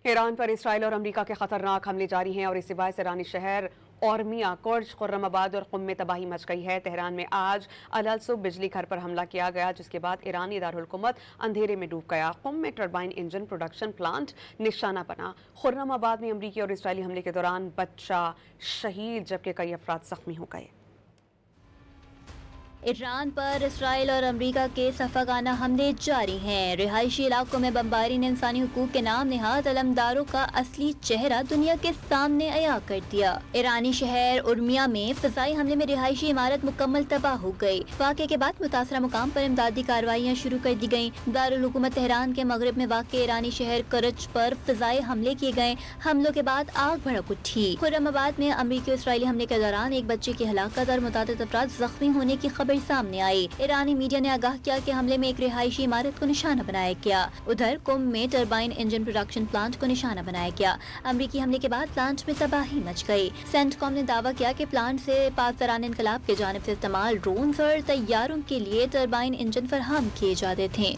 ایران پر اسرائیل اور امریکہ کے خطرناک حملے جاری ہیں اور اسی باعث ایرانی شہر اورمیہ، کرج، خرم آباد اور قم میں تباہی مچ گئی ہے۔ تہران میں آج الصبح بجلی گھر پر حملہ کیا گیا، جس کے بعد ایرانی دارالحکومت اندھیرے میں ڈوب گیا۔ قم میں ٹربائن انجن پروڈکشن پلانٹ نشانہ بنا۔ خرم آباد میں امریکی اور اسرائیلی حملے کے دوران بچہ شہید جبکہ کئی افراد زخمی ہو گئے۔ ایران پر اسرائیل اور امریکہ کے شفقانہ حملے جاری ہیں۔ رہائشی علاقوں میں بمباری نے انسانی حقوق کے نام نہاد علمداروں کا اصلی چہرہ دنیا کے سامنے عیاں کر دیا۔ ایرانی شہر اورمیہ میں فضائی حملے میں رہائشی عمارت مکمل تباہ ہو گئی۔ واقعے کے بعد متاثرہ مقام پر امدادی کارروائیاں شروع کر دی گئیں۔ دارالحکومت تہران کے مغرب میں واقع ایرانی شہر کرج پر فضائی حملے کیے گئے۔ حملوں کے بعد آگ بھڑک اٹھی۔ خرم آباد میں امریکی اور اسرائیلی حملے کے دوران ایک بچے کی ہلاکت اور متعدد افراد زخمی ہونے کی خبر سامنے آئی۔ ایرانی میڈیا نے آگاہ کیا کہ حملے میں ایک رہائشی عمارت کو نشانہ بنایا گیا۔ ادھر قم میں ٹربائن انجن پروڈکشن پلانٹ کو نشانہ بنایا گیا۔ امریکی حملے کے بعد پلانٹ میں تباہی مچ گئی۔ سینٹ کام نے دعویٰ کیا کہ پلانٹ سے پاسداران انقلاب کی جانب سے استعمال ڈرونز اور طیاروں کے لیے ٹربائن انجن فراہم کیے جاتے تھے۔